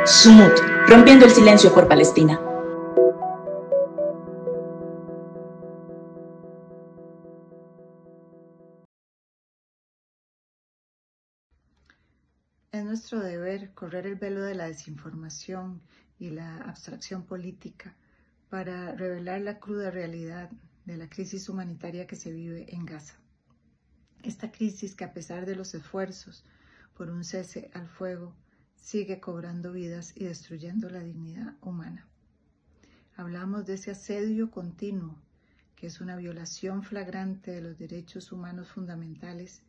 Sumut, rompiendo el silencio por Palestina. Es nuestro deber correr el velo de la desinformación y la abstracción política para revelar la cruda realidad de la crisis humanitaria que se vive en Gaza. Esta crisis que, a pesar de los esfuerzos por un cese al fuego, sigue cobrando vidas y destruyendo la dignidad humana. Hablamos de ese asedio continuo, que es una violación flagrante de los derechos humanos fundamentales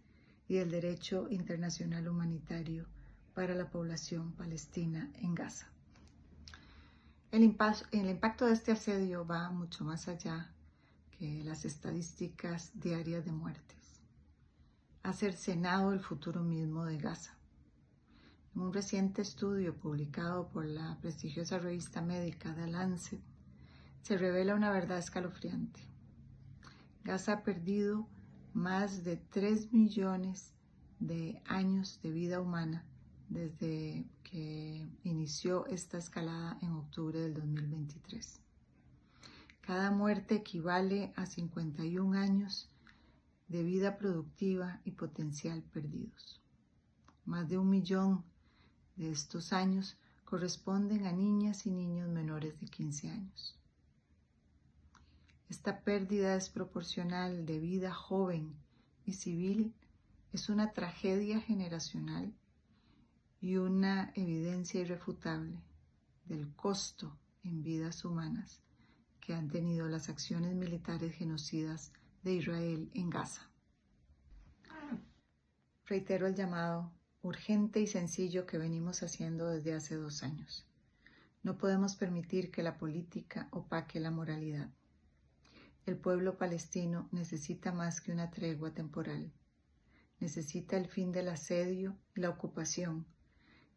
y del derecho internacional humanitario para la población palestina en Gaza. El impacto de este asedio va mucho más allá que las estadísticas diarias de muertes. Ha cercenado el futuro mismo de Gaza. En un reciente estudio publicado por la prestigiosa revista médica The Lancet, se revela una verdad escalofriante. Gaza ha perdido más de 3 millones de años de vida humana desde que inició esta escalada en octubre del 2023. Cada muerte equivale a 51 años de vida productiva y potencial perdidos. Más de 1 millón de estos años corresponden a niñas y niños menores de 15 años. Esta pérdida desproporcional de vida joven y civil es una tragedia generacional y una evidencia irrefutable del costo en vidas humanas que han tenido las acciones militares genocidas de Israel en Gaza. Reitero el llamado urgente y sencillo que venimos haciendo desde hace 2 años. No podemos permitir que la política opaque la moralidad. El pueblo palestino necesita más que una tregua temporal. Necesita el fin del asedio y la ocupación.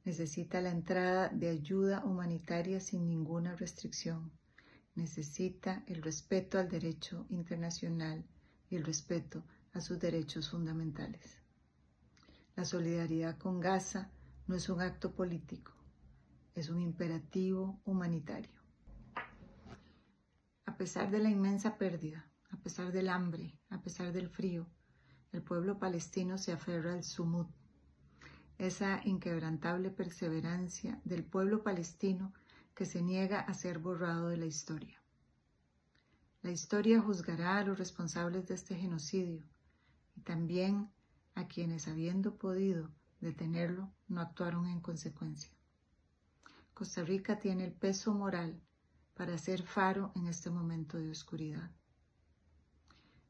Necesita la entrada de ayuda humanitaria sin ninguna restricción. Necesita el respeto al derecho internacional y el respeto a sus derechos fundamentales. La solidaridad con Gaza no es un acto político, es un imperativo humanitario. A pesar de la inmensa pérdida, a pesar del hambre, a pesar del frío, el pueblo palestino se aferra al Sumut, esa inquebrantable perseverancia del pueblo palestino que se niega a ser borrado de la historia. La historia juzgará a los responsables de este genocidio y también a quienes, habiendo podido detenerlo, no actuaron en consecuencia. Costa Rica tiene el peso moral para ser faro en este momento de oscuridad.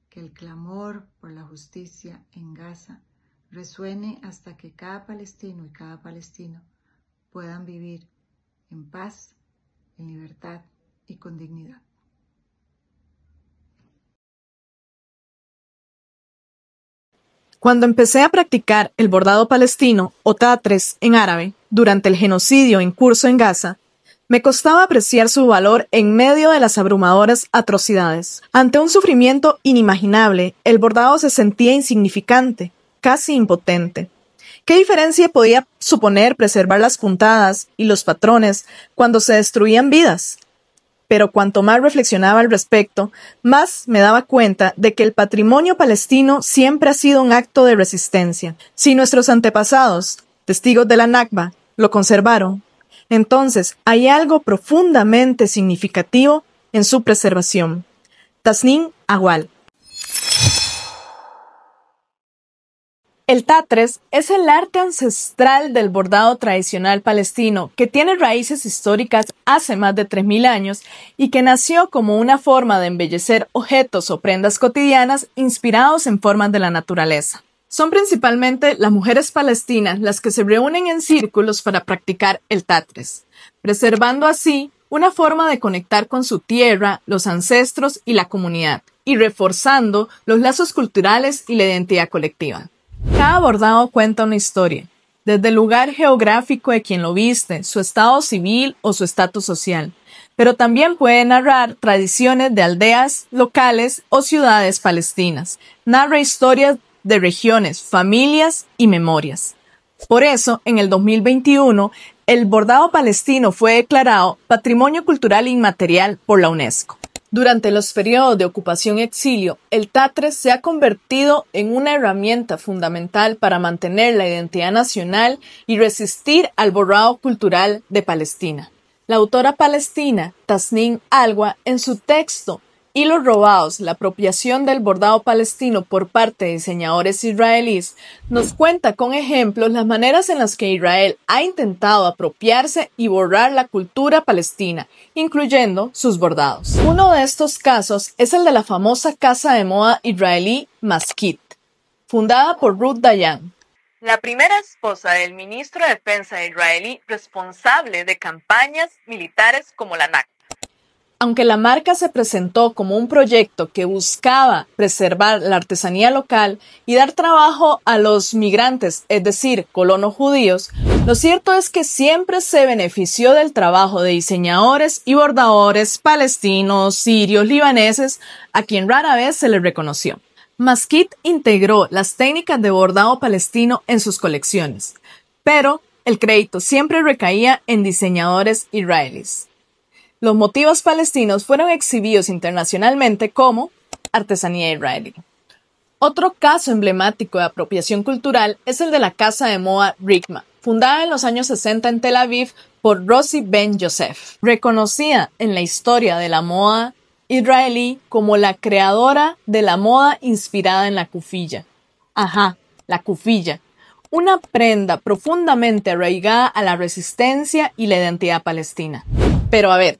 Que el clamor por la justicia en Gaza resuene hasta que cada palestino y cada palestina puedan vivir en paz, en libertad y con dignidad. Cuando empecé a practicar el bordado palestino o tatres en árabe durante el genocidio en curso en Gaza, me costaba apreciar su valor en medio de las abrumadoras atrocidades. Ante un sufrimiento inimaginable, el bordado se sentía insignificante, casi impotente. ¿Qué diferencia podía suponer preservar las puntadas y los patrones cuando se destruían vidas? Pero cuanto más reflexionaba al respecto, más me daba cuenta de que el patrimonio palestino siempre ha sido un acto de resistencia. Si nuestros antepasados, testigos de la Nakba, lo conservaron, entonces hay algo profundamente significativo en su preservación. Tasnim Awal. El tatres es el arte ancestral del bordado tradicional palestino que tiene raíces históricas hace más de 3.000 años y que nació como una forma de embellecer objetos o prendas cotidianas inspirados en formas de la naturaleza. Son principalmente las mujeres palestinas las que se reúnen en círculos para practicar el tatres, preservando así una forma de conectar con su tierra, los ancestros y la comunidad, y reforzando los lazos culturales y la identidad colectiva. Cada bordado cuenta una historia, desde el lugar geográfico de quien lo viste, su estado civil o su estatus social, pero también puede narrar tradiciones de aldeas locales o ciudades palestinas. Narra historias de regiones, familias y memorias. Por eso, en el 2021, El bordado palestino fue declarado Patrimonio Cultural Inmaterial por la UNESCO. Durante los periodos de ocupación y exilio, el Tatres se ha convertido en una herramienta fundamental para mantener la identidad nacional y resistir al borrado cultural de Palestina. La autora palestina Tasnim Alwa, en su texto Hilos robados, la apropiación del bordado palestino por parte de diseñadores israelíes, nos cuenta con ejemplos las maneras en las que Israel ha intentado apropiarse y borrar la cultura palestina, incluyendo sus bordados. Uno de estos casos es el de la famosa casa de moda israelí Maskit, fundada por Ruth Dayan, la primera esposa del ministro de Defensa israelí responsable de campañas militares como la Nakba. Aunque la marca se presentó como un proyecto que buscaba preservar la artesanía local y dar trabajo a los migrantes, es decir, colonos judíos, lo cierto es que siempre se benefició del trabajo de diseñadores y bordadores palestinos, sirios, libaneses, a quien rara vez se les reconoció. Maskit integró las técnicas de bordado palestino en sus colecciones, pero el crédito siempre recaía en diseñadores israelíes. Los motivos palestinos fueron exhibidos internacionalmente como artesanía israelí. Otro caso emblemático de apropiación cultural es el de la casa de moda Rigma, fundada en los años 60 en Tel Aviv por Rosie Ben Yosef, reconocida en la historia de la moda israelí como la creadora de la moda inspirada en la kufiyya. La kufiyya, una prenda profundamente arraigada a la resistencia y la identidad palestina. Pero a ver,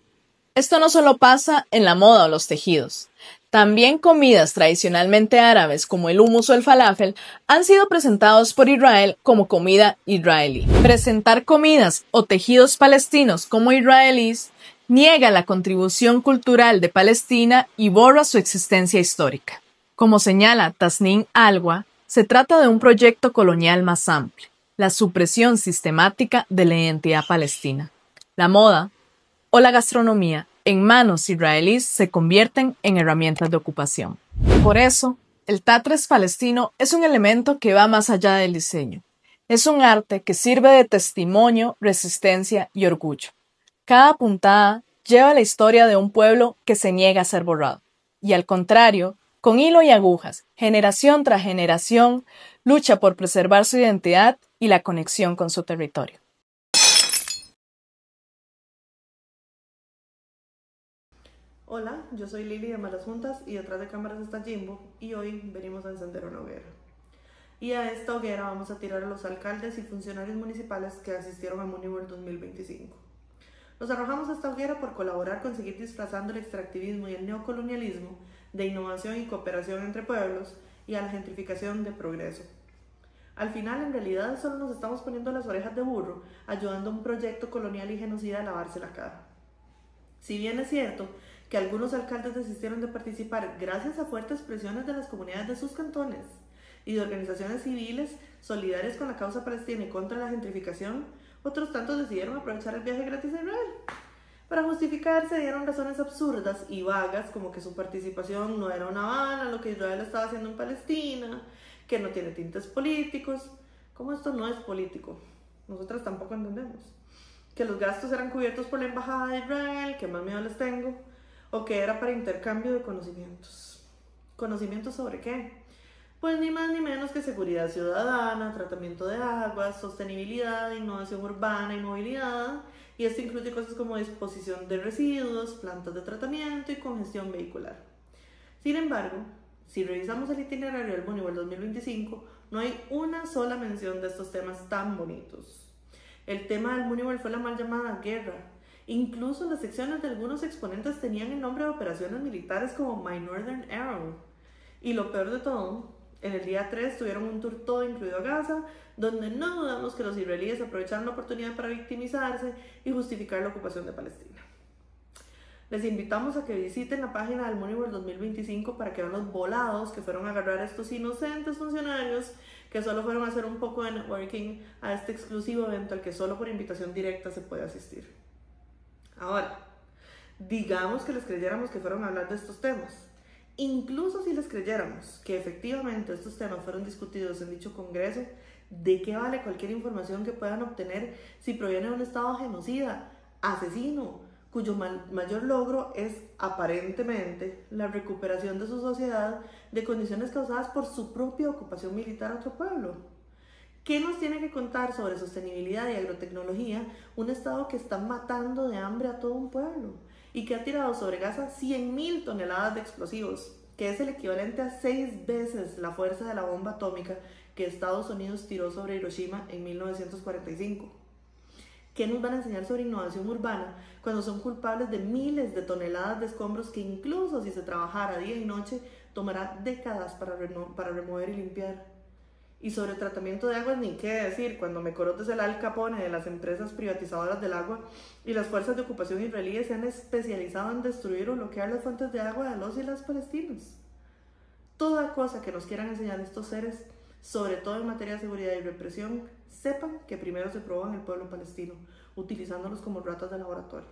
esto no solo pasa en la moda o los tejidos. También comidas tradicionalmente árabes como el hummus o el falafel han sido presentados por Israel como comida israelí. Presentar comidas o tejidos palestinos como israelíes niega la contribución cultural de Palestina y borra su existencia histórica. Como señala Tasnim Alwa, se trata de un proyecto colonial más amplio, la supresión sistemática de la identidad palestina. La moda o la gastronomía en manos israelíes se convierten en herramientas de ocupación. Por eso, el Tatres palestino es un elemento que va más allá del diseño. Es un arte que sirve de testimonio, resistencia y orgullo. Cada puntada lleva la historia de un pueblo que se niega a ser borrado. Y al contrario, con hilo y agujas, generación tras generación, lucha por preservar su identidad y la conexión con su territorio. Hola, yo soy Lili de Malas Juntas y detrás de cámaras está Jimbo y hoy venimos a encender una hoguera. Y a esta hoguera vamos a tirar a los alcaldes y funcionarios municipales que asistieron a Moneyworld 2025. Nos arrojamos a esta hoguera por colaborar con seguir disfrazando el extractivismo y el neocolonialismo de innovación y cooperación entre pueblos y a la gentrificación de progreso. Al final, en realidad, solo nos estamos poniendo las orejas de burro, ayudando a un proyecto colonial y genocida a lavarse la cara. Si bien es cierto que algunos alcaldes desistieron de participar gracias a fuertes presiones de las comunidades de sus cantones y de organizaciones civiles solidarias con la causa palestina y contra la gentrificación, otros tantos decidieron aprovechar el viaje gratis a Israel. Para justificarse dieron razones absurdas y vagas como que su participación no era una aval a lo que Israel estaba haciendo en Palestina, que no tiene tintes políticos, como esto no es político, nosotras tampoco entendemos, que los gastos eran cubiertos por la embajada de Israel, que más miedo les tengo, o que era para intercambio de conocimientos. ¿Conocimientos sobre qué? Pues ni más ni menos que seguridad ciudadana, tratamiento de aguas, sostenibilidad, innovación urbana y movilidad, y esto incluye cosas como disposición de residuos, plantas de tratamiento y congestión vehicular. Sin embargo, si revisamos el itinerario del Moneyworld 2025, no hay una sola mención de estos temas tan bonitos. El tema del Moneyworld fue la mal llamada guerra. Incluso las secciones de algunos exponentes tenían el nombre de operaciones militares como My Northern Arrow. Y lo peor de todo, en el día 3 tuvieron un tour todo incluido a Gaza, donde no dudamos que los israelíes aprovecharon la oportunidad para victimizarse y justificar la ocupación de Palestina. Les invitamos a que visiten la página del Moneyworld 2025 para que vean los volados que fueron a agarrar a estos inocentes funcionarios que solo fueron a hacer un poco de networking a este exclusivo evento al que solo por invitación directa se puede asistir. Ahora, digamos que les creyéramos que fueron a hablar de estos temas. Incluso si les creyéramos que efectivamente estos temas fueron discutidos en dicho congreso, ¿De qué vale cualquier información que puedan obtener si proviene de un Estado genocida, asesino, cuyo mayor logro es aparentemente la recuperación de su sociedad de condiciones causadas por su propia ocupación militar a otro pueblo? ¿Qué nos tiene que contar sobre sostenibilidad y agrotecnología un Estado que está matando de hambre a todo un pueblo y que ha tirado sobre Gaza 100.000 toneladas de explosivos, que es el equivalente a 6 veces la fuerza de la bomba atómica que Estados Unidos tiró sobre Hiroshima en 1945? ¿Qué nos van a enseñar sobre innovación urbana cuando son culpables de miles de toneladas de escombros que incluso si se trabajara día y noche tomará décadas para remover y limpiar? Y sobre tratamiento de aguas, ni qué decir, cuando Mekorot es el Al Capone de las empresas privatizadoras del agua y las fuerzas de ocupación israelíes se han especializado en destruir o bloquear las fuentes de agua de los y las palestinos. Toda cosa que nos quieran enseñar estos seres, sobre todo en materia de seguridad y represión, sepan que primero se probó en el pueblo palestino, utilizándolos como ratas de laboratorio.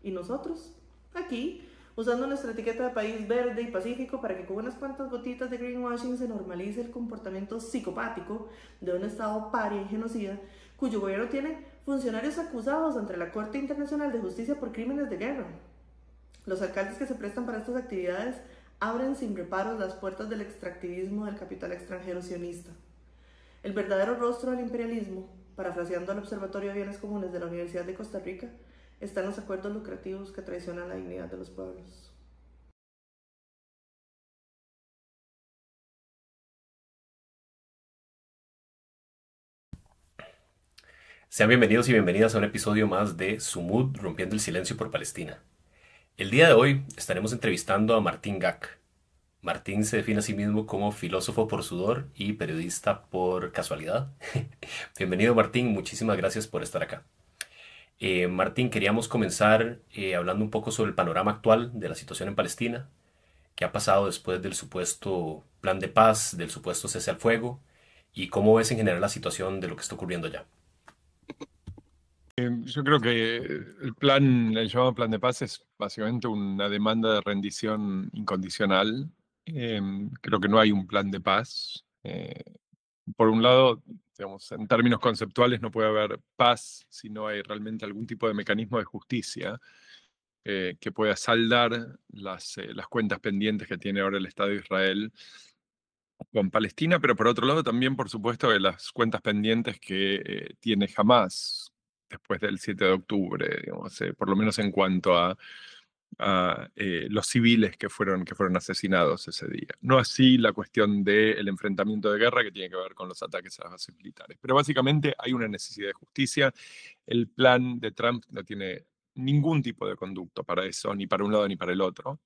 Y nosotros, aquí, usando nuestra etiqueta de país verde y pacífico para que con unas cuantas gotitas de greenwashing se normalice el comportamiento psicopático de un Estado paria y genocida, cuyo gobierno tiene funcionarios acusados ante la Corte Internacional de Justicia por crímenes de guerra. Los alcaldes que se prestan para estas actividades abren sin reparos las puertas del extractivismo del capital extranjero sionista. El verdadero rostro del imperialismo, parafraseando al Observatorio de Bienes Comunes de la Universidad de Costa Rica, está en los acuerdos lucrativos que traicionan la dignidad de los pueblos. Sean bienvenidos y bienvenidas a un episodio más de Sumud, Rompiendo el Silencio por Palestina. El día de hoy estaremos entrevistando a Martín Gac. Martín se define a sí mismo como filósofo por sudor y periodista por casualidad. Bienvenido, Martín, muchísimas gracias por estar acá. Martín, queríamos comenzar hablando un poco sobre el panorama actual de la situación en Palestina, qué ha pasado después del supuesto plan de paz, del supuesto cese al fuego, y cómo ves en general la situación de lo que está ocurriendo allá. Yo creo que el llamado plan de paz es básicamente una demanda de rendición incondicional. Creo que no hay un plan de paz. Por un lado, digamos, en términos conceptuales no puede haber paz si no hay realmente algún tipo de mecanismo de justicia que pueda saldar las cuentas pendientes que tiene ahora el Estado de Israel con Palestina, pero por otro lado también, por supuesto, de las cuentas pendientes que tiene Hamás después del 7 de octubre, digamos, por lo menos en cuanto a los civiles que fueron asesinados ese día. No así la cuestión del enfrentamiento de guerra que tiene que ver con los ataques a las bases militares. Pero básicamente hay una necesidad de justicia. El plan de Trump no tiene ningún tipo de conducto para eso, ni para un lado ni para el otro.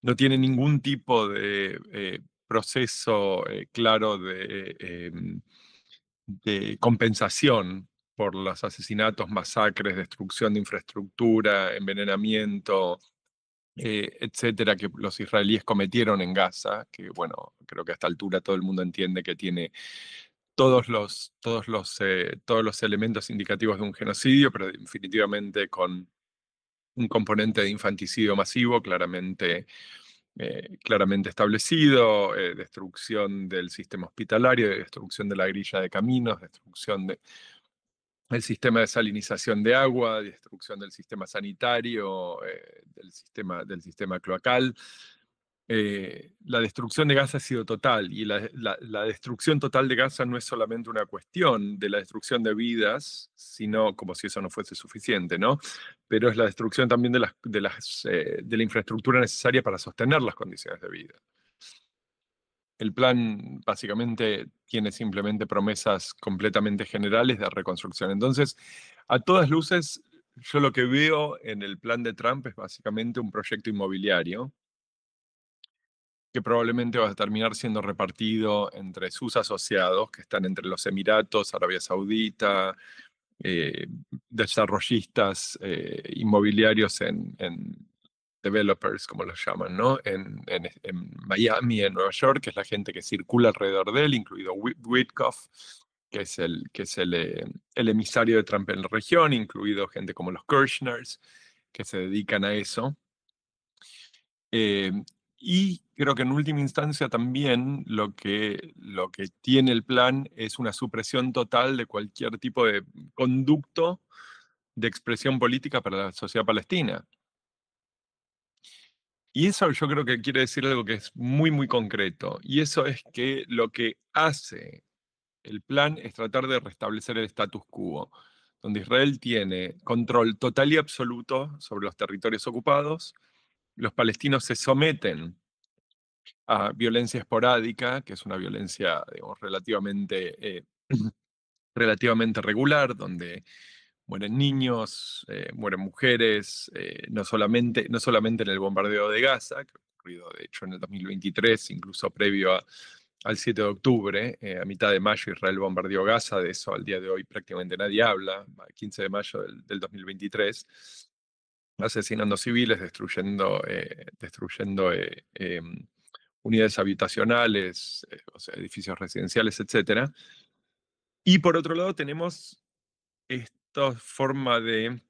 No tiene ningún tipo de proceso claro de compensación por los asesinatos, masacres, destrucción de infraestructura, envenenamiento, etcétera, que los israelíes cometieron en Gaza, que bueno, creo que a esta altura todo el mundo entiende que tiene todos los elementos indicativos de un genocidio, pero definitivamente con un componente de infanticidio masivo claramente establecido, destrucción del sistema hospitalario, destrucción de la grilla de caminos, destrucción del sistema de salinización de agua, destrucción del sistema sanitario, del sistema cloacal. La destrucción de Gaza ha sido total, y la destrucción total de Gaza no es solamente una cuestión de la destrucción de vidas, sino como si eso no fuese suficiente, ¿no? Pero es la destrucción también de la infraestructura necesaria para sostener las condiciones de vida. El plan básicamente tiene simplemente promesas completamente generales de reconstrucción. Entonces, a todas luces, yo lo que veo en el plan de Trump es básicamente un proyecto inmobiliario que probablemente va a terminar siendo repartido entre sus asociados, que están entre los Emiratos, Arabia Saudita, desarrollistas inmobiliarios en developers, como los llaman, ¿no? En Miami, en Nueva York, que es la gente que circula alrededor de él, incluido Witkoff, que es el emisario de Trump en la región, incluido gente como los Kirchners, que se dedican a eso. Y creo que en última instancia también lo que tiene el plan es una supresión total de cualquier tipo de conducto de expresión política para la sociedad palestina. Y eso yo creo que quiere decir algo que es muy, muy concreto. Y eso es que lo que hace el plan es tratar de restablecer el status quo, donde Israel tiene control total y absoluto sobre los territorios ocupados, los palestinos se someten a violencia esporádica, que es una violencia, digamos, relativamente regular, donde mueren niños, mueren mujeres, no solamente en el bombardeo de Gaza, que ha ocurrido de hecho en el 2023, incluso previo al 7 de octubre, a mitad de mayo Israel bombardeó Gaza, de eso al día de hoy prácticamente nadie habla, 15 de mayo del 2023, asesinando civiles, destruyendo unidades habitacionales, o sea, edificios residenciales, etc. Y por otro lado tenemos esta forma de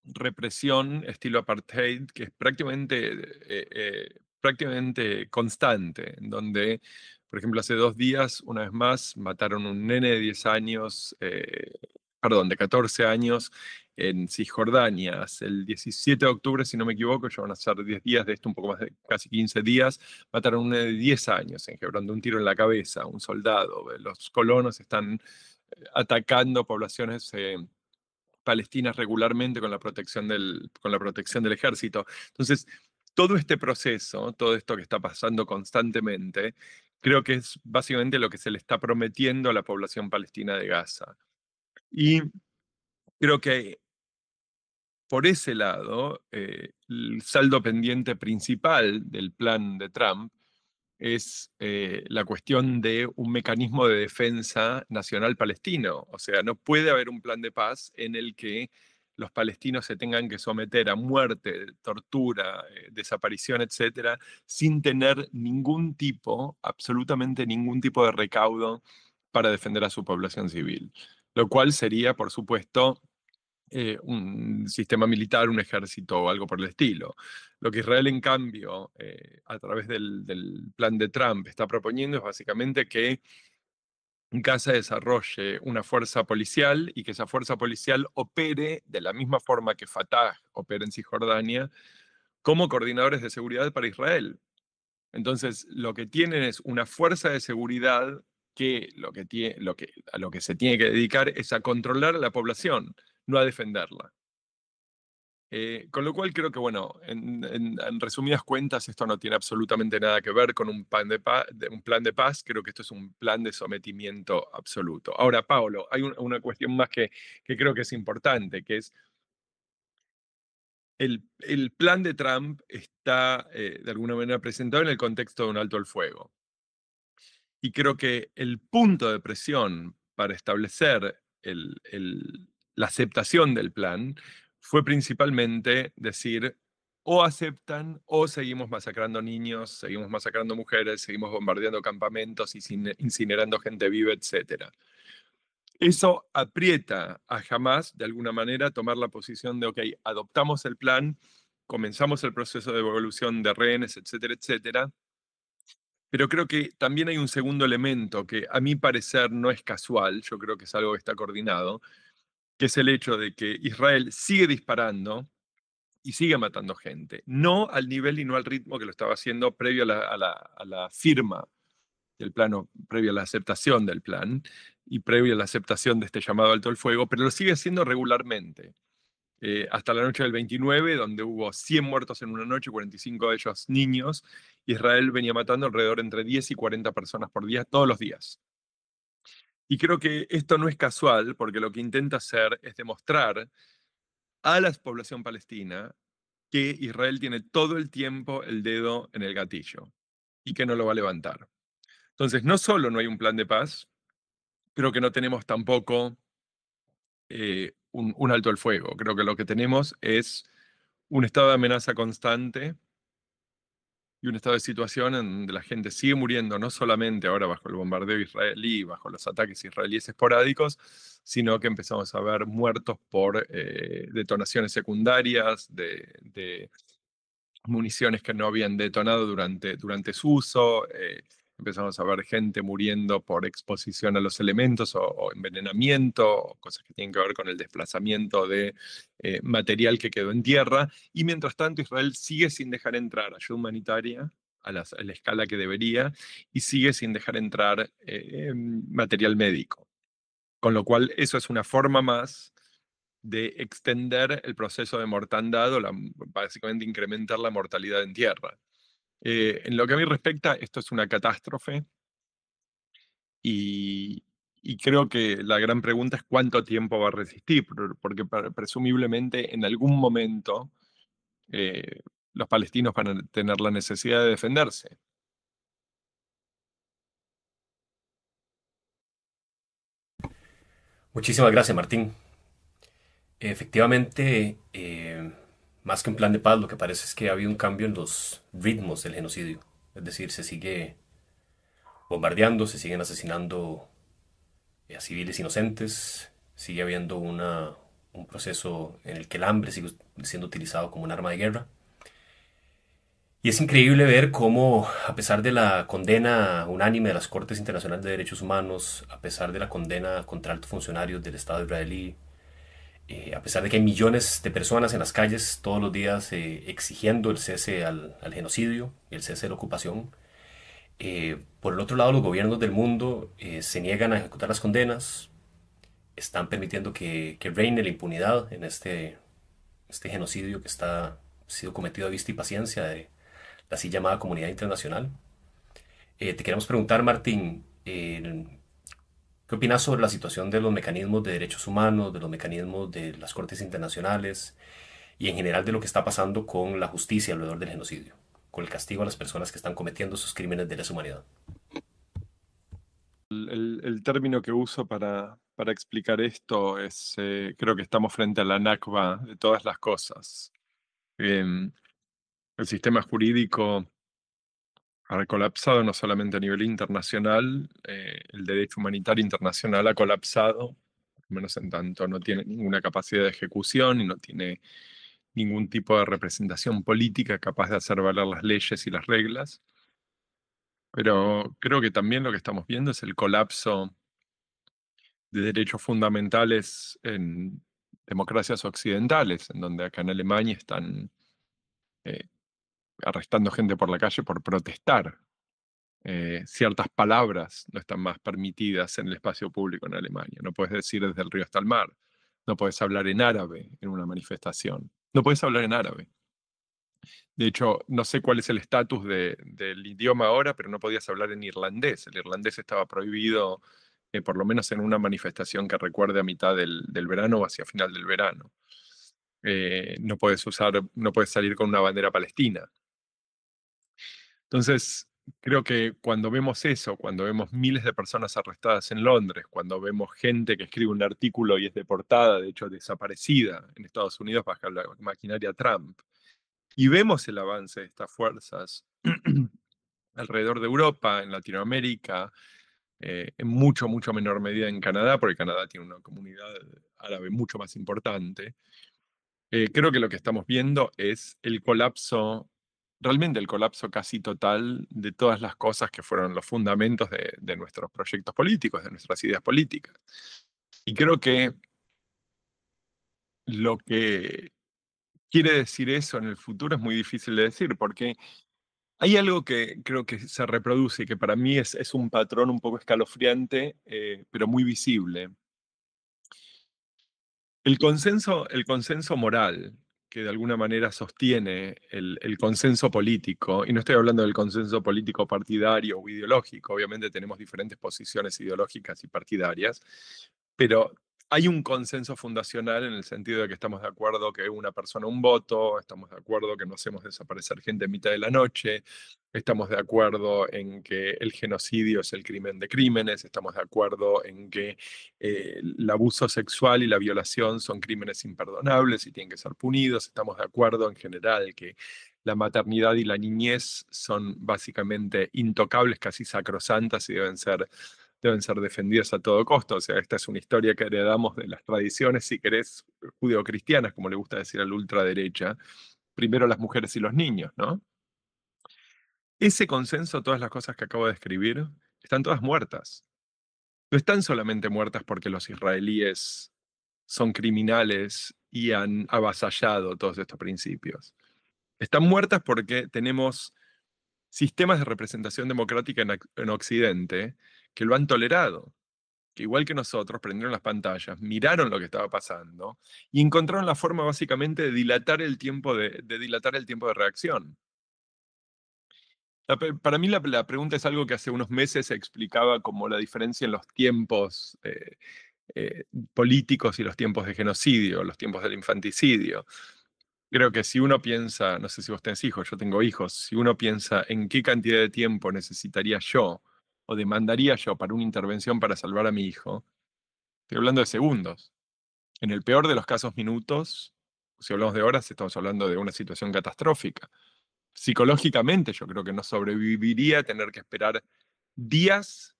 represión estilo apartheid que es prácticamente constante, en donde, por ejemplo, hace 2 días, una vez más, mataron un nene de 10 años, de 14 años, en Cisjordania. El 17 de octubre, si no me equivoco, ya van a ser 10 días de esto, un poco más de casi 15 días, mataron a un nene de 10 años en Hebrón, de un tiro en la cabeza, un soldado. Los colonos están atacando poblaciones palestinas regularmente con la protección del ejército. Entonces, todo este proceso, todo esto que está pasando constantemente, creo que es básicamente lo que se le está prometiendo a la población palestina de Gaza. Y creo que por ese lado, el saldo pendiente principal del plan de Trump es la cuestión de un mecanismo de defensa nacional palestino. O sea, no puede haber un plan de paz en el que los palestinos se tengan que someter a muerte, tortura, desaparición, etcétera, sin tener ningún tipo, absolutamente ningún tipo de recaudo para defender a su población civil. Lo cual sería, por supuesto, un sistema militar, un ejército o algo por el estilo. Lo que Israel, en cambio, a través del plan de Trump está proponiendo es básicamente que Gaza desarrolle una fuerza policial y que esa fuerza policial opere de la misma forma que Fatah opera en Cisjordania como coordinadores de seguridad para Israel. Entonces, lo que tienen es una fuerza de seguridad que a lo que se tiene que dedicar es a controlar a la población, no a defenderla. Con lo cual creo que, bueno, en resumidas cuentas, esto no tiene absolutamente nada que ver con un plan de paz, creo que esto es un plan de sometimiento absoluto. Ahora, Paolo, hay una cuestión más que creo que es importante, que es el plan de Trump está de alguna manera presentado en el contexto de un alto el fuego. Y creo que el punto de presión para establecer la aceptación del plan fue principalmente decir, o aceptan o seguimos masacrando niños, seguimos masacrando mujeres, seguimos bombardeando campamentos, incinerando gente viva, etc. Eso aprieta a Hamas de alguna manera a tomar la posición de, ok, adoptamos el plan, comenzamos el proceso de devolución de rehenes, etcétera, etcétera. Pero creo que también hay un segundo elemento que a mi parecer no es casual, yo creo que es algo que está coordinado, que es el hecho de que Israel sigue disparando y sigue matando gente. No al nivel y no al ritmo que lo estaba haciendo previo a la firma del plano, previo a la aceptación del plan y previo a la aceptación de este llamado alto el fuego, pero lo sigue haciendo regularmente. Hasta la noche del 29, donde hubo 100 muertos en una noche, 45 de ellos niños. Israel venía matando alrededor entre 10 y 40 personas por día, todos los días. Y creo que esto no es casual, porque lo que intenta hacer es demostrar a la población palestina que Israel tiene todo el tiempo el dedo en el gatillo y que no lo va a levantar. Entonces, no solo no hay un plan de paz, creo que no tenemos tampoco un alto el fuego. Creo que lo que tenemos es un estado de amenaza constante y un estado de situación en donde la gente sigue muriendo, no solamente ahora bajo el bombardeo israelí, bajo los ataques israelíes esporádicos, sino que empezamos a ver muertos por detonaciones secundarias, de municiones que no habían detonado durante su uso. Empezamos a ver gente muriendo por exposición a los elementos o envenenamiento, o cosas que tienen que ver con el desplazamiento de material que quedó en tierra. Y mientras tanto, Israel sigue sin dejar entrar ayuda humanitaria a la escala que debería, y sigue sin dejar entrar material médico. Con lo cual, eso es una forma más de extender el proceso de mortandad, o básicamente incrementar la mortalidad en tierra. En lo que a mí respecta, esto es una catástrofe, y creo que la gran pregunta es cuánto tiempo va a resistir, porque presumiblemente en algún momento eh, los palestinos van a tener la necesidad de defenderse. Muchísimas gracias, Martín. Efectivamente, más que un plan de paz, lo que parece es que ha habido un cambio en los ritmos del genocidio. Es decir, se sigue bombardeando, se siguen asesinando a civiles inocentes, sigue habiendo un proceso en el que el hambre sigue siendo utilizado como un arma de guerra. Y es increíble ver cómo, a pesar de la condena unánime de las Cortes Internacionales de Derechos Humanos, a pesar de la condena contra altos funcionarios del Estado israelí, a pesar de que hay millones de personas en las calles todos los días exigiendo el cese al genocidio, el cese de la ocupación, por el otro lado los gobiernos del mundo se niegan a ejecutar las condenas, están permitiendo que reine la impunidad en este genocidio que ha sido cometido a vista y paciencia de la así llamada comunidad internacional. Te queremos preguntar, Martín, ¿qué opinas sobre la situación de los mecanismos de derechos humanos, de los mecanismos de las cortes internacionales y en general de lo que está pasando con la justicia alrededor del genocidio, con el castigo a las personas que están cometiendo esos crímenes de lesa humanidad? El término que uso para explicar esto es, creo que estamos frente a la Nakba de todas las cosas. El sistema jurídico ha colapsado no solamente a nivel internacional, el derecho humanitario internacional ha colapsado, al menos en tanto no tiene ninguna capacidad de ejecución y no tiene ningún tipo de representación política capaz de hacer valer las leyes y las reglas. Pero creo que también lo que estamos viendo es el colapso de derechos fundamentales en democracias occidentales, en donde acá en Alemania están arrestando gente por la calle por protestar. Ciertas palabras no están más permitidas en el espacio público en Alemania. No puedes decir desde el río hasta el mar. No puedes hablar en árabe en una manifestación. No puedes hablar en árabe. De hecho, no sé cuál es el estatus del idioma ahora, pero no podías hablar en irlandés. El irlandés estaba prohibido, por lo menos en una manifestación que recuerde a mitad del verano o hacia final del verano. No puedes salir con una bandera palestina. Entonces, creo que cuando vemos eso, cuando vemos miles de personas arrestadas en Londres, cuando vemos gente que escribe un artículo y es deportada, de hecho desaparecida en Estados Unidos bajo la maquinaria Trump, y vemos el avance de estas fuerzas alrededor de Europa, en Latinoamérica, en mucho menor medida en Canadá, porque Canadá tiene una comunidad árabe mucho más importante. Creo que lo que estamos viendo es el colapso, realmente el colapso casi total de todas las cosas que fueron los fundamentos de nuestros proyectos políticos, de nuestras ideas políticas. Y creo que lo que quiere decir eso en el futuro es muy difícil de decir, porque hay algo que creo que se reproduce y que para mí es un patrón un poco escalofriante, pero muy visible. El consenso moral que de alguna manera sostiene el consenso político, y no estoy hablando del consenso político partidario o ideológico, obviamente tenemos diferentes posiciones ideológicas y partidarias, pero hay un consenso fundacional en el sentido de que estamos de acuerdo que una persona un voto, estamos de acuerdo que no hacemos desaparecer gente en mitad de la noche, estamos de acuerdo en que el genocidio es el crimen de crímenes, estamos de acuerdo en que el abuso sexual y la violación son crímenes imperdonables y tienen que ser punidos, estamos de acuerdo en general que la maternidad y la niñez son básicamente intocables, casi sacrosantas y deben ser defendidas a todo costo. O sea, esta es una historia que heredamos de las tradiciones, si querés, judeocristianas, como le gusta decir a la ultraderecha, primero las mujeres y los niños, ¿no? Ese consenso, todas las cosas que acabo de escribir, están todas muertas. No están solamente muertas porque los israelíes son criminales y han avasallado todos estos principios. Están muertas porque tenemos sistemas de representación democrática en Occidente que lo han tolerado, que igual que nosotros prendieron las pantallas, miraron lo que estaba pasando y encontraron la forma básicamente de dilatar el tiempo de reacción. Para mí la pregunta es algo que hace unos meses se explicaba como la diferencia en los tiempos políticos y los tiempos de genocidio, los tiempos del infanticidio. Creo que si uno piensa, no sé si vos tenés hijos, yo tengo hijos, si uno piensa en qué cantidad de tiempo necesitaría yo o demandaría yo para una intervención para salvar a mi hijo, estoy hablando de segundos. En el peor de los casos, minutos. Si hablamos de horas, estamos hablando de una situación catastrófica. Psicológicamente, yo creo que no sobreviviría tener que esperar días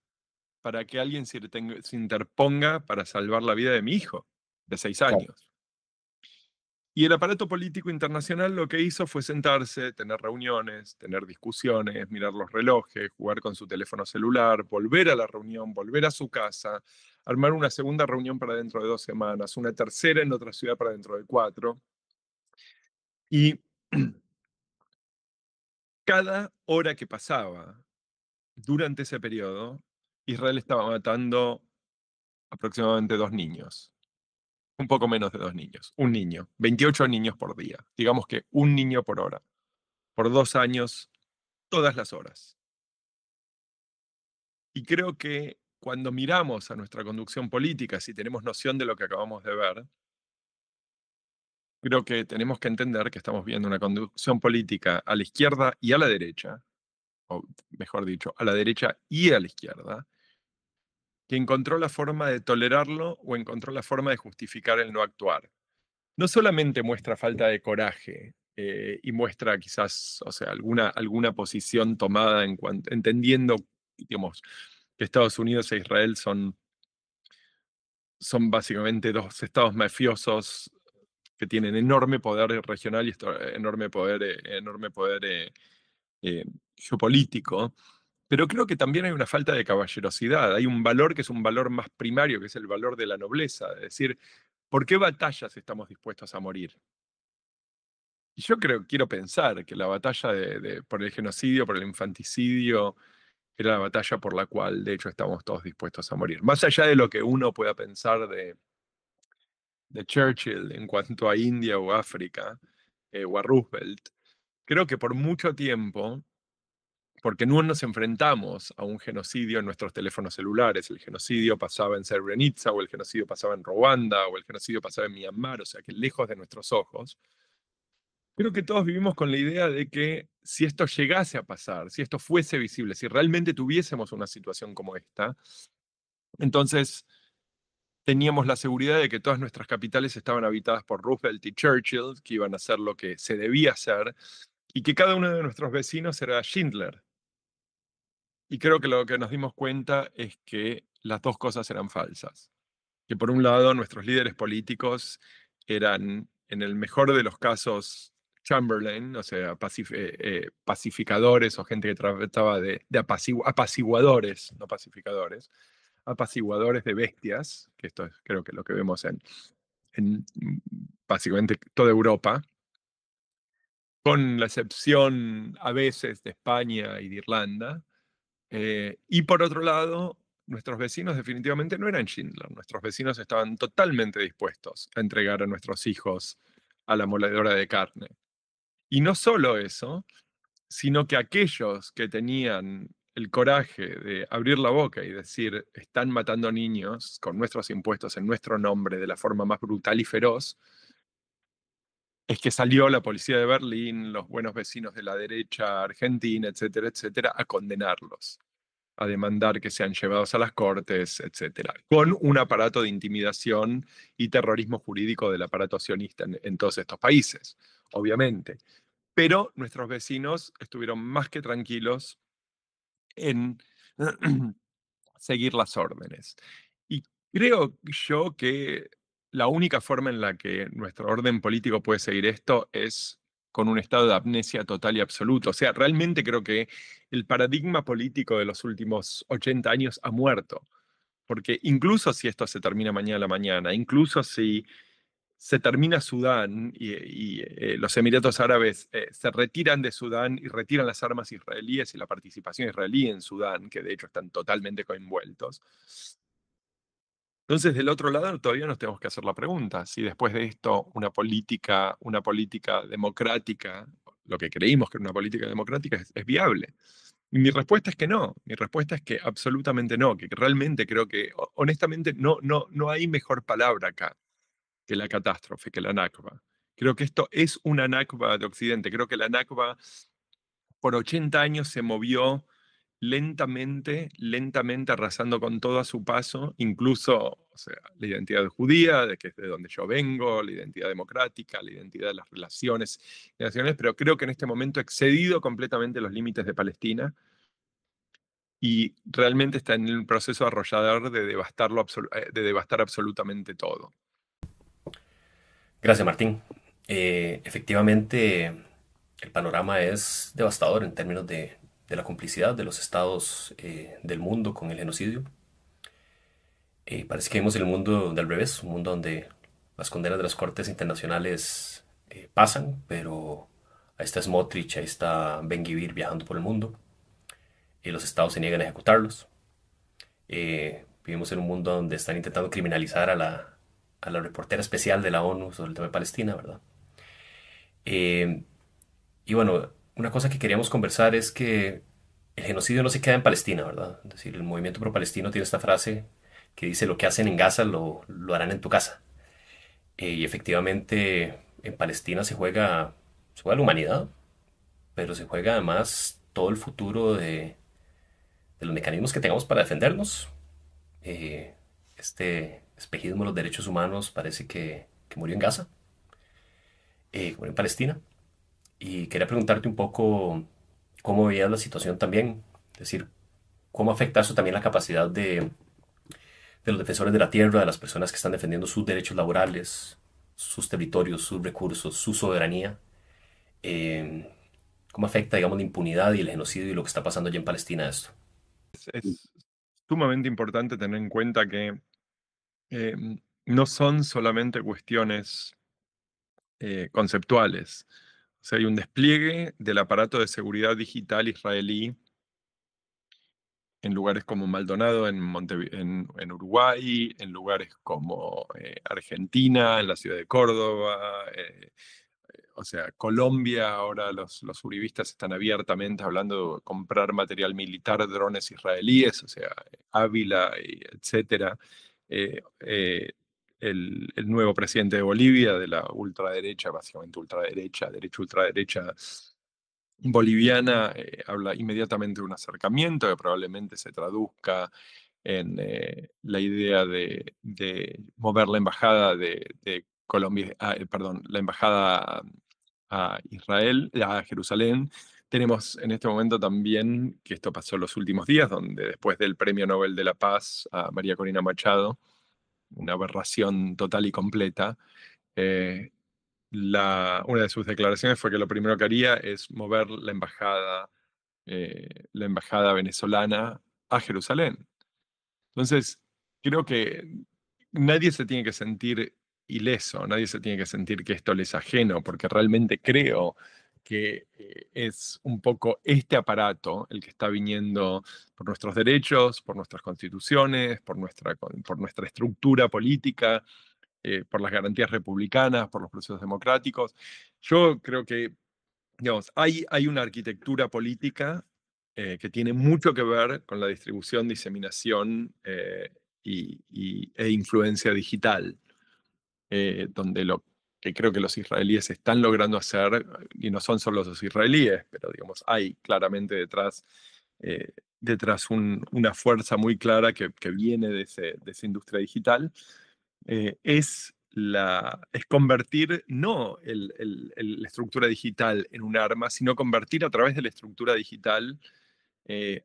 para que alguien se interponga para salvar la vida de mi hijo, de 6 años. Y el aparato político internacional lo que hizo fue sentarse, tener reuniones, tener discusiones, mirar los relojes, jugar con su teléfono celular, volver a la reunión, volver a su casa, armar una segunda reunión para dentro de 2 semanas, una tercera en otra ciudad para dentro de 4. Y cada hora que pasaba durante ese periodo, Israel estaba matando aproximadamente 2 niños. Un poco menos de 2 niños. Un niño. 28 niños por día. Digamos que un niño por hora. Por 2 años, todas las horas. Y creo que cuando miramos a nuestra conducción política, si tenemos noción de lo que acabamos de ver, creo que tenemos que entender que estamos viendo una conducción política a la izquierda y a la derecha, o mejor dicho, a la derecha y a la izquierda, que encontró la forma de tolerarlo o encontró la forma de justificar el no actuar. No solamente muestra falta de coraje y muestra quizás, o sea, alguna posición tomada entendiendo, digamos, que Estados Unidos e Israel son básicamente 2 estados mafiosos que tienen enorme poder regional y enorme poder geopolítico. Pero creo que también hay una falta de caballerosidad. Hay un valor que es un valor más primario, que es el valor de la nobleza. Es decir, ¿por qué batallas estamos dispuestos a morir? Y yo quiero pensar que la batalla por el genocidio, por el infanticidio, era la batalla por la cual, de hecho, estamos todos dispuestos a morir. Más allá de lo que uno pueda pensar de Churchill en cuanto a India o África, o a Roosevelt, creo que por mucho tiempo, porque no nos enfrentamos a un genocidio en nuestros teléfonos celulares, el genocidio pasaba en Srebrenica, o el genocidio pasaba en Ruanda, o el genocidio pasaba en Myanmar, o sea que lejos de nuestros ojos, creo que todos vivimos con la idea de que si esto llegase a pasar, si esto fuese visible, si realmente tuviésemos una situación como esta, entonces teníamos la seguridad de que todas nuestras capitales estaban habitadas por Roosevelt y Churchill, que iban a hacer lo que se debía hacer, y que cada uno de nuestros vecinos era Schindler. Y creo que lo que nos dimos cuenta es que las dos cosas eran falsas. Que por un lado nuestros líderes políticos eran, en el mejor de los casos, Chamberlain, o sea, pacificadores o gente que trataba de apaciguadores, no pacificadores, apaciguadores de bestias, que esto es creo que lo que vemos en básicamente toda Europa, con la excepción a veces de España y de Irlanda. Y por otro lado, nuestros vecinos definitivamente no eran Schindler. Nuestros vecinos estaban totalmente dispuestos a entregar a nuestros hijos a la moledora de carne. Y no solo eso, sino que aquellos que tenían el coraje de abrir la boca y decir, están matando niños con nuestros impuestos en nuestro nombre de la forma más brutal y feroz, es que salió la policía de Berlín, los buenos vecinos de la derecha argentina, etcétera, etcétera, a condenarlos, a demandar que sean llevados a las cortes, etcétera, con un aparato de intimidación y terrorismo jurídico del aparato sionista en todos estos países, obviamente. Pero nuestros vecinos estuvieron más que tranquilos en seguir las órdenes. Y creo yo que la única forma en la que nuestro orden político puede seguir esto es con un estado de amnesia total y absoluto. O sea, realmente creo que el paradigma político de los últimos 80 años ha muerto. Porque incluso si esto se termina mañana a la mañana, incluso si se termina Sudán y los Emiratos Árabes se retiran de Sudán y retiran las armas israelíes y la participación israelí en Sudán, que de hecho están totalmente coenvueltos. Entonces, del otro lado, todavía nos tenemos que hacer la pregunta, si después de esto una política democrática, lo que creímos que era una política democrática, es viable. Y mi respuesta es que no, mi respuesta es que absolutamente no, que realmente creo que, honestamente, no hay mejor palabra acá que la catástrofe, que la Nakba. Creo que esto es una Nakba de Occidente. Creo que la Nakba por 80 años se movió lentamente, arrasando con todo a su paso, incluso, o sea, la identidad judía, de que es de donde yo vengo, la identidad democrática, la identidad de las relaciones nacionales, pero creo que en este momento ha excedido completamente los límites de Palestina y realmente está en el proceso arrollador de devastar absolutamente todo. Gracias, Martín. Efectivamente, el panorama es devastador en términos de la complicidad de los estados del mundo con el genocidio. Parece que vivimos en el mundo del revés, un mundo donde las condenas de las cortes internacionales pasan, pero ahí está Smotrich, ahí está Ben-Gvir viajando por el mundo y los estados se niegan a ejecutarlos. Vivimos en un mundo donde están intentando criminalizar a la reportera especial de la ONU sobre el tema de Palestina, ¿verdad? Y bueno, una cosa que queríamos conversar es que el genocidio no se queda en Palestina, ¿verdad? Es decir, el movimiento pro-palestino tiene esta frase que dice: lo que hacen en Gaza lo harán en tu casa. Y efectivamente en Palestina se juega la humanidad, pero se juega además todo el futuro de los mecanismos que tengamos para defendernos. Este espejismo de los derechos humanos parece que murió en Gaza, murió en Palestina. Y quería preguntarte un poco cómo veías la situación también, es decir, cómo afecta eso también la capacidad de los defensores de la tierra, de las personas que están defendiendo sus derechos laborales, sus territorios, sus recursos, su soberanía. ¿Cómo afecta, digamos, la impunidad y el genocidio y lo que está pasando allí en Palestina esto? Es sumamente importante tener en cuenta que no son solamente cuestiones conceptuales. O sea, hay un despliegue del aparato de seguridad digital israelí en lugares como Maldonado, en Uruguay, en lugares como Argentina, en la ciudad de Córdoba, o sea, Colombia. Ahora los uribistas están abiertamente hablando de comprar material militar, drones israelíes, o sea, Ávila, etcétera. El nuevo presidente de Bolivia, de la ultraderecha, básicamente ultraderecha, ultraderecha boliviana, habla inmediatamente de un acercamiento que probablemente se traduzca en la idea de mover la embajada de Colombia, perdón, la embajada a Israel, a Jerusalén. Tenemos en este momento también, que esto pasó los últimos días, donde después del Premio Nobel de la Paz a María Corina Machado, una aberración total y completa, una de sus declaraciones fue que lo primero que haría es mover la embajada venezolana a Jerusalén. Entonces, creo que nadie se tiene que sentir ileso, nadie se tiene que sentir que esto le es ajeno, porque realmente creo que es un poco este aparato el que está viniendo por nuestros derechos, por nuestras constituciones, por nuestra estructura política, por las garantías republicanas, por los procesos democráticos. Yo creo que, digamos, hay una arquitectura política que tiene mucho que ver con la distribución, diseminación e influencia digital, donde lo que creo que los israelíes están logrando hacer, y no son solo los israelíes, pero digamos, hay claramente detrás una fuerza muy clara que viene de esa industria digital, es convertir no la estructura digital en un arma, sino convertir a través de la estructura digital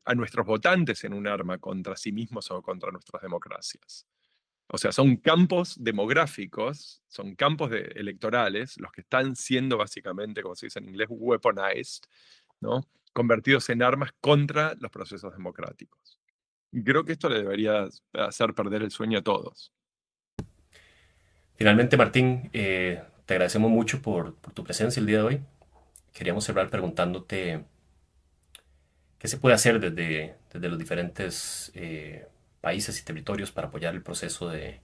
a nuestros votantes en un arma contra sí mismos o contra nuestras democracias. O sea, son campos demográficos, son campos electorales, los que están siendo básicamente, como se dice en inglés, weaponized, ¿no? Convertidos en armas contra los procesos democráticos. Y creo que esto le debería hacer perder el sueño a todos. Finalmente, Martín, te agradecemos mucho por tu presencia el día de hoy. Queríamos cerrar preguntándote qué se puede hacer desde los diferentes países y territorios para apoyar el proceso de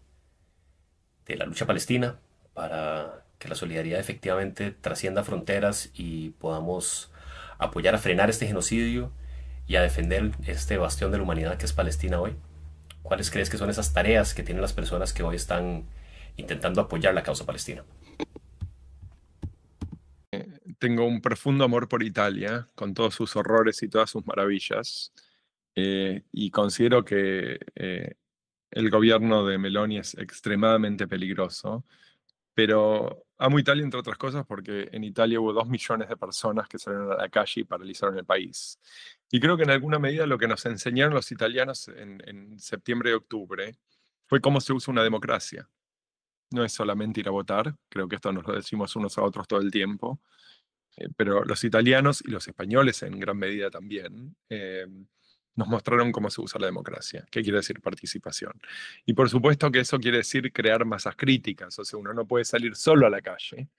la lucha palestina, para que la solidaridad efectivamente trascienda fronteras y podamos apoyar a frenar este genocidio y a defender este bastión de la humanidad que es Palestina hoy. ¿Cuáles crees que son esas tareas que tienen las personas que hoy están intentando apoyar la causa palestina? Tengo un profundo amor por Italia, con todos sus horrores y todas sus maravillas, y considero que el gobierno de Meloni es extremadamente peligroso, pero amo Italia entre otras cosas porque en Italia hubo 2 millones de personas que salieron a la calle y paralizaron el país. Y creo que en alguna medida lo que nos enseñaron los italianos en septiembre y octubre fue cómo se usa una democracia. No es solamente ir a votar, creo que esto nos lo decimos unos a otros todo el tiempo, pero los italianos y los españoles en gran medida también nos mostraron cómo se usa la democracia. ¿Qué quiere decir participación? Y por supuesto que eso quiere decir crear masas críticas, o sea, uno no puede salir solo a la calle,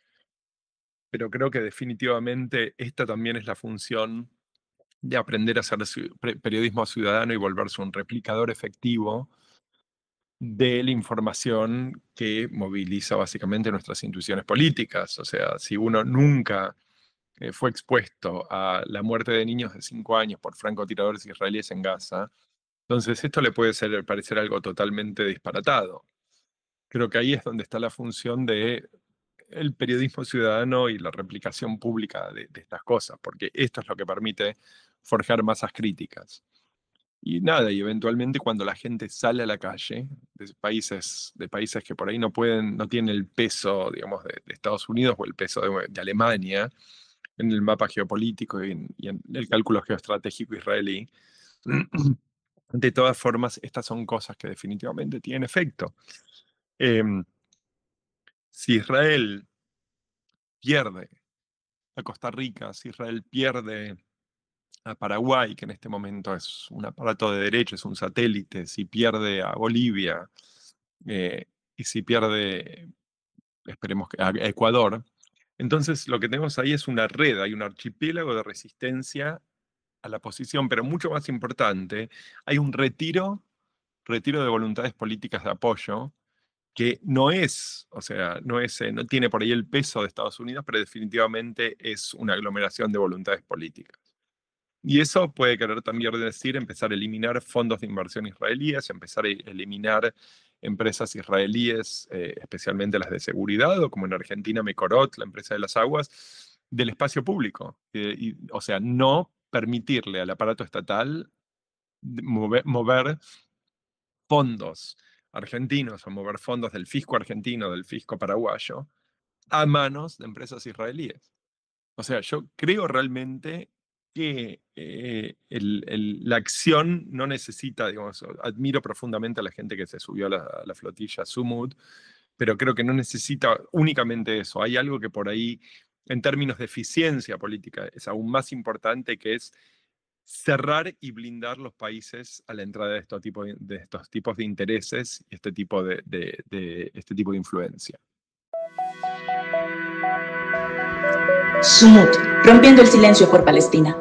pero creo que definitivamente esta también es la función de aprender a hacer periodismo ciudadano y volverse un replicador efectivo de la información que moviliza básicamente nuestras instituciones políticas. O sea, si uno nunca fue expuesto a la muerte de niños de 5 años por francotiradores israelíes en Gaza, entonces esto le puede parecer algo totalmente disparatado. Creo que ahí es donde está la función de el periodismo ciudadano y la replicación pública de estas cosas, porque esto es lo que permite forjar masas críticas. Y nada, y eventualmente cuando la gente sale a la calle de países que por ahí no tienen el peso, digamos, de Estados Unidos o el peso de Alemania en el mapa geopolítico y en el cálculo geoestratégico israelí, de todas formas, estas son cosas que definitivamente tienen efecto. Si Israel pierde a Costa Rica, si Israel pierde a Paraguay, que en este momento es un aparato de derecho, es un satélite, si pierde a Bolivia, y si pierde, esperemos que a Ecuador, entonces lo que tenemos ahí es una red, hay un archipiélago de resistencia a la posición, pero mucho más importante, hay un retiro de voluntades políticas de apoyo, que no es, o sea, no tiene por ahí el peso de Estados Unidos, pero definitivamente es una aglomeración de voluntades políticas. Y eso puede querer también decir empezar a eliminar fondos de inversión israelíes, empezar a eliminar empresas israelíes, especialmente las de seguridad, o como en Argentina Mecorot, la empresa de las aguas, del espacio público. O sea, no permitirle al aparato estatal mover fondos argentinos o mover fondos del fisco argentino, del fisco paraguayo, a manos de empresas israelíes. O sea, yo creo realmente que la acción no necesita, digamos, admiro profundamente a la gente que se subió a la flotilla Sumud, pero creo que no necesita únicamente eso. Hay algo que por ahí, en términos de eficiencia política, es aún más importante, que es cerrar y blindar los países a la entrada de estos tipos de intereses y este tipo de influencia. Sumud, rompiendo el silencio por Palestina.